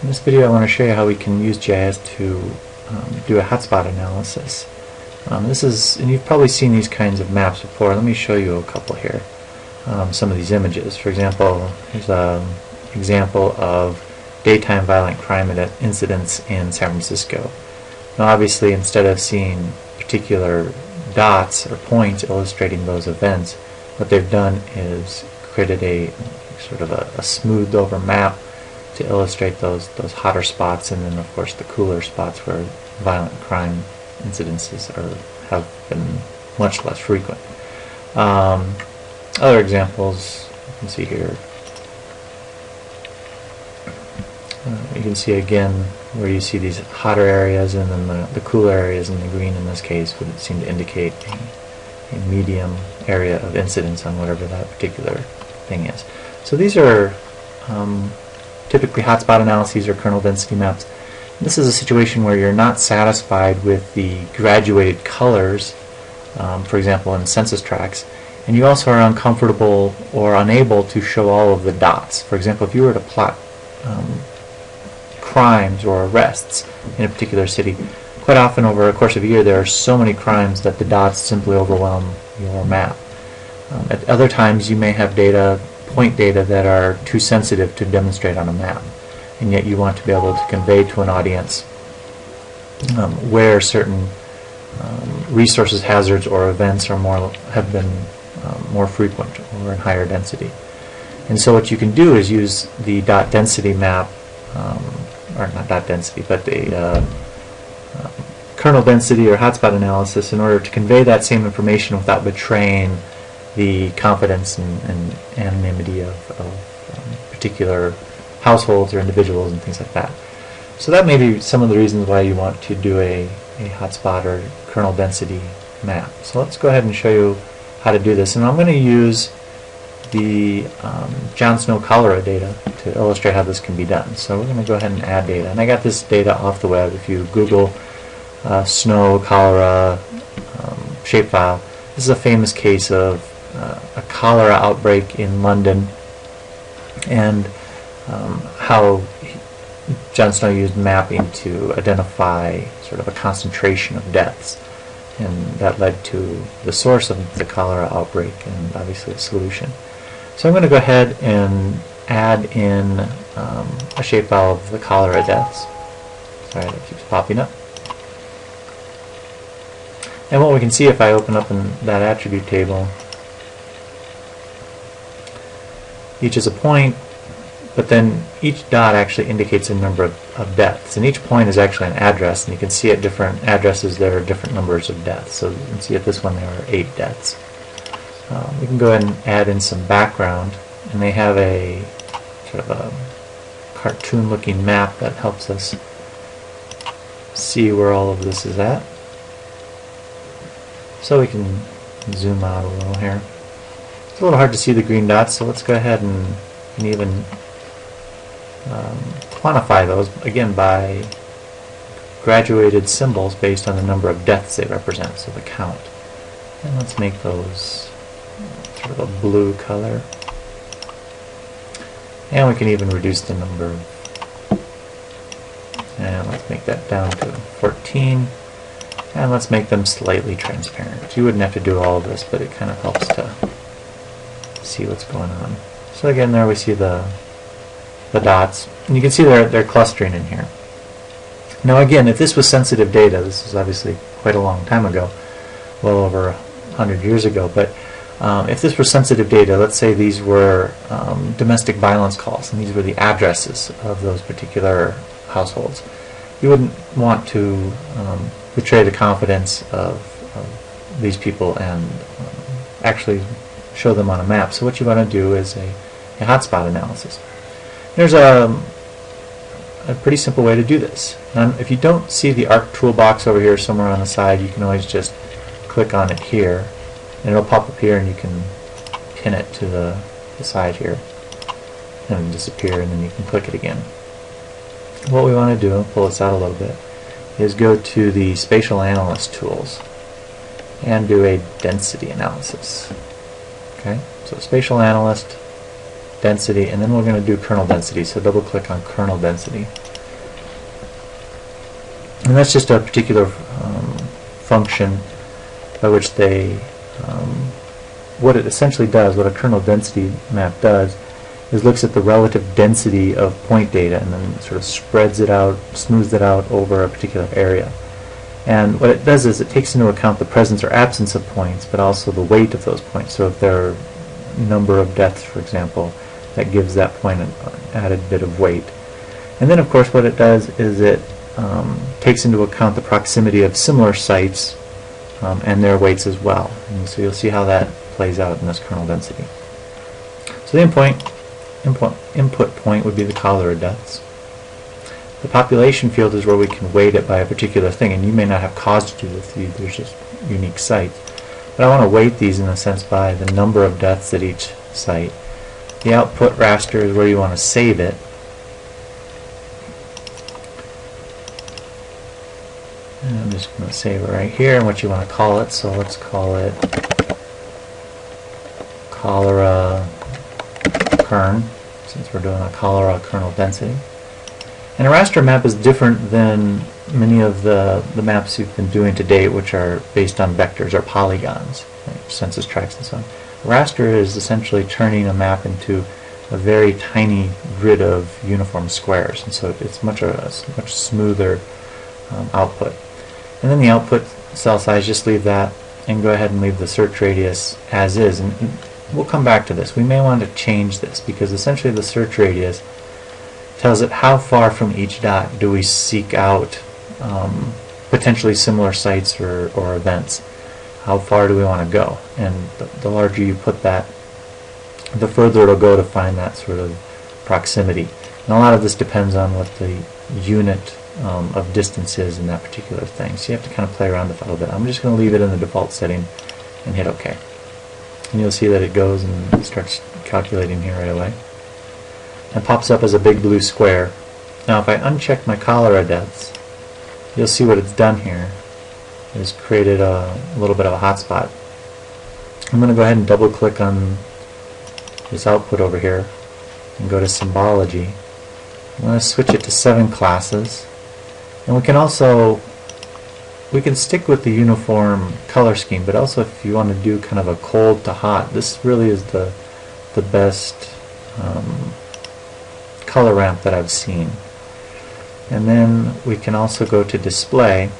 In this video I want to show you how we can use GIS to do a hotspot analysis. And you've probably seen these kinds of maps before. Let me show you a couple here. Some of these images. For example, here's an example of daytime violent crime incidents in San Francisco. Now obviously, instead of seeing particular dots or points illustrating those events, what they've done is created a sort of a smoothed over map to illustrate those hotter spots, and then of course the cooler spots where violent crime incidences have been much less frequent. Other examples you can see here. You can see again where you see these hotter areas, and then the cooler areas in the green in this case would seem to indicate a medium area of incidence on whatever that particular thing is. So these are typically hotspot analyses or kernel density maps. This is a situation where you're not satisfied with the graduated colors, for example in census tracts, and you also are uncomfortable or unable to show all of the dots. For example, if you were to plot crimes or arrests in a particular city, quite often over a course of a year there are so many crimes that the dots simply overwhelm your map. At other times you may have point data that are too sensitive to demonstrate on a map, and yet you want to be able to convey to an audience where certain resources, hazards, or events have been more frequent or in higher density. And so what you can do is use the dot density map, or not dot density, but the kernel density or hotspot analysis in order to convey that same information without betraying the confidence and anonymity of particular households or individuals and things like that. So that may be some of the reasons why you want to do a hotspot or kernel density map. So let's go ahead and show you how to do this. And I'm going to use the John Snow cholera data to illustrate how this can be done. So we're going to go ahead and add data. And I got this data off the web. If you Google snow cholera shapefile, this is a famous case of a cholera outbreak in London, and how John Snow used mapping to identify sort of a concentration of deaths, and that led to the source of the cholera outbreak and obviously a solution. So I'm going to go ahead and add in a shapefile of the cholera deaths. Sorry, that keeps popping up. And what we can see if I open up in that attribute table, each is a point, but then each dot actually indicates a number of deaths, and each point is actually an address, and you can see at different addresses there are different numbers of deaths. So you can see at this one there are 8 deaths. We can go ahead and add in some background, and they have a sort of a cartoon looking map that helps us see where all of this is at. So we can zoom out a little here. It's a little hard to see the green dots, so let's go ahead and even quantify those, again by graduated symbols based on the number of deaths they represent, so the count. And let's make those sort of a blue color. And we can even reduce the number. And let's make that down to 14. And let's make them slightly transparent. You wouldn't have to do all of this, but it kind of helps to see what's going on. So again, there we see the dots, and you can see they're clustering in here. Now again, if this was sensitive data, this is obviously quite a long time ago, well over 100 years ago, but if this were sensitive data, let's say these were domestic violence calls, and these were the addresses of those particular households, you wouldn't want to betray the confidence of these people and actually show them on a map. So what you want to do is a hotspot analysis. There's a pretty simple way to do this. And if you don't see the ARC toolbox over here somewhere on the side, you can always just click on it here, and it'll pop up here, and you can pin it to the side here and it'll disappear, and then you can click it again. What we want to do, pull this out a little bit, is go to the Spatial Analyst tools and do a density analysis. Okay, so Spatial Analyst, density, and then we're going to do kernel density. So double click on kernel density. And that's just a particular function by which they, what it essentially does, what a kernel density map does, is looks at the relative density of point data and then sort of spreads it out, smooths it out over a particular area. And what it does is it takes into account the presence or absence of points, but also the weight of those points. So if there are number of deaths, for example, that gives that point an added bit of weight. And then, of course, what it does is it takes into account the proximity of similar sites and their weights as well. And so you'll see how that plays out in this kernel density. So the input point would be the cholera deaths. The population field is where we can weight it by a particular thing, and you may not have cause to do this. There's just unique sites. But I want to weight these in a sense by the number of deaths at each site. The output raster is where you want to save it. And I'm just going to save it right here and what you want to call it. So let's call it cholera kern, since we're doing a cholera kernel density. And a raster map is different than many of the maps you've been doing to date, which are based on vectors or polygons, like census tracts and so on. A raster is essentially turning a map into a very tiny grid of uniform squares, and so it's much smoother output. And then the output cell size, just leave that and go ahead and leave the search radius as is. And we'll come back to this. We may want to change this because essentially the search radius tells it how far from each dot do we seek out potentially similar sites or events. How far do we want to go? And the larger you put that, the further it'll go to find that sort of proximity. And a lot of this depends on what the unit of distance is in that particular thing. So you have to kind of play around with it a little bit. I'm just going to leave it in the default setting and hit OK. And you'll see that it goes and starts calculating here right away. And pops up as a big blue square. Now if I uncheck my cholera deaths, you'll see what it's done here is created a little bit of a hotspot. I'm going to go ahead and double click on this output over here and go to symbology. I'm going to switch it to 7 classes, and we can stick with the uniform color scheme, but also if you want to do kind of a cold to hot, this really is the best color ramp that I've seen. And then we can also go to display,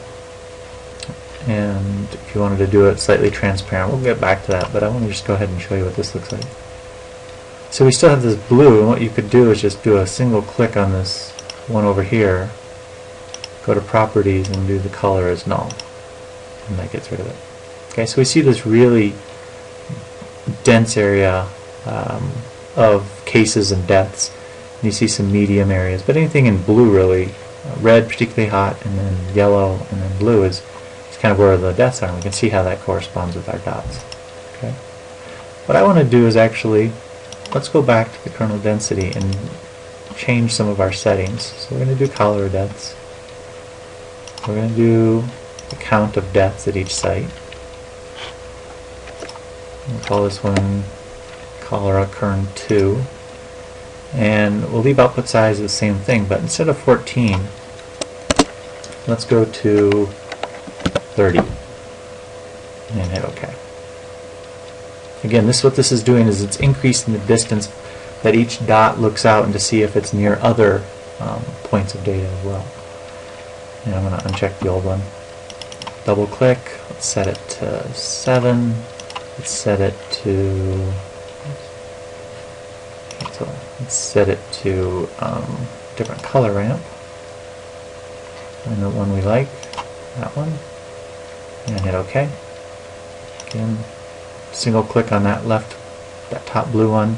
and if you wanted to do it slightly transparent, we'll get back to that, but I want to just go ahead and show you what this looks like. So we still have this blue, and what you could do is just do a single click on this one over here, go to properties and do the color as null, and that gets rid of it. Okay, so we see this really dense area of cases and deaths. You see some medium areas, but anything in blue really, red particularly hot, and then yellow, and then blue is kind of where the deaths are, and we can see how that corresponds with our dots. Okay. What I want to do is actually, let's go back to the kernel density and change some of our settings. So we're going to do cholera deaths. We're going to do the count of deaths at each site. We'll call this one cholera kern 2. And we'll leave output size the same thing, but instead of 14, let's go to 30 and hit OK. Again, what this is doing is it's increasing the distance that each dot looks out and to see if it's near other points of data as well. And I'm going to uncheck the old one. Double click, let's set it to 7, let's set it to different color ramp. And the one we like, that one, and hit OK. Again, single click on that top blue one,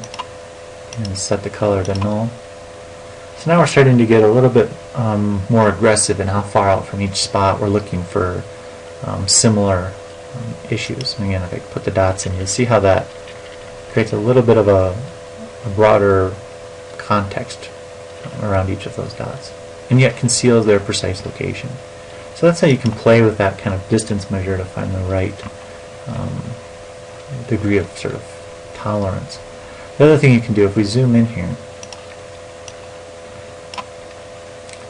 and set the color to null. So now we're starting to get a little bit more aggressive in how far out from each spot we're looking for similar issues. And again, if I put the dots in, you'll see how that creates a little bit of a broader context around each of those dots, and yet conceals their precise location. So that's how you can play with that kind of distance measure to find the right degree of sort of tolerance. The other thing you can do, if we zoom in here,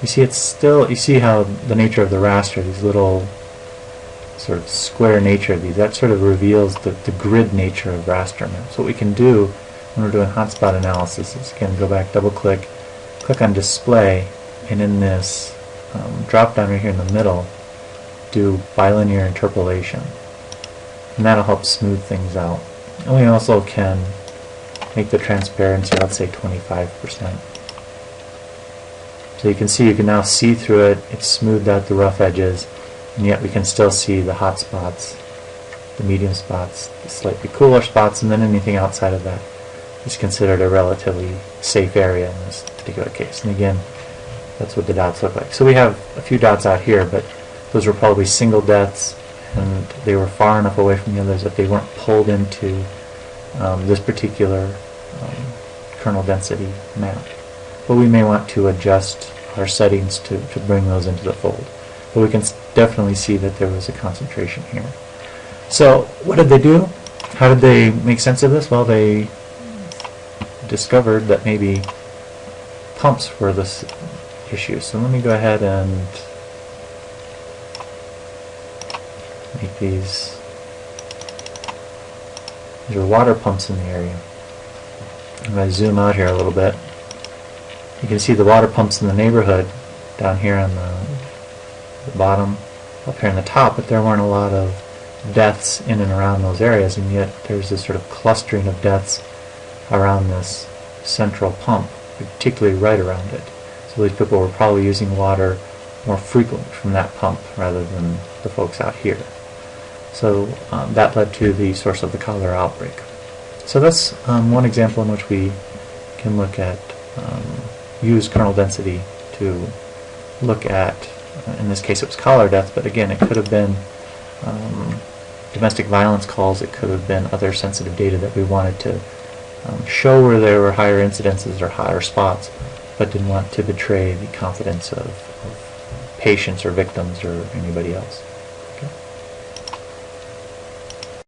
You see it's still, you see how the nature of the raster, these little sort of square nature of these, that sort of reveals the grid nature of raster maps. What we can do when we're doing hotspot analysis is, again, go back, double click, click on display, and in this drop down right here in the middle, do bilinear interpolation. And that'll help smooth things out. And we also can make the transparency, let's say 25%. So you can see, you can now see through it, it's smoothed out the rough edges, and yet we can still see the hot spots, the medium spots, the slightly cooler spots, and then anything outside of that is considered a relatively safe area in this particular case. And again, that's what the dots look like. So we have a few dots out here, but those were probably single deaths, and they were far enough away from the others that they weren't pulled into this particular kernel density map. But we may want to adjust our settings to bring those into the fold. But we can definitely see that there was a concentration here. So what did they do? How did they make sense of this? Well, they discovered that maybe pumps were this issue. So let me go ahead and make these. There are water pumps in the area. I'm going to zoom out here a little bit. You can see the water pumps in the neighborhood down here on the bottom, up here on the top, but there weren't a lot of deaths in and around those areas, and yet there's this sort of clustering of deaths around this central pump, particularly right around it. So these people were probably using water more frequently from that pump rather than the folks out here. So that led to the source of the cholera outbreak. So that's one example in which we can look at, use kernel density to look at, in this case it was cholera death, but again it could have been domestic violence calls, it could have been other sensitive data that we wanted to show where there were higher incidences or higher spots, but didn't want to betray the confidence of patients or victims or anybody else.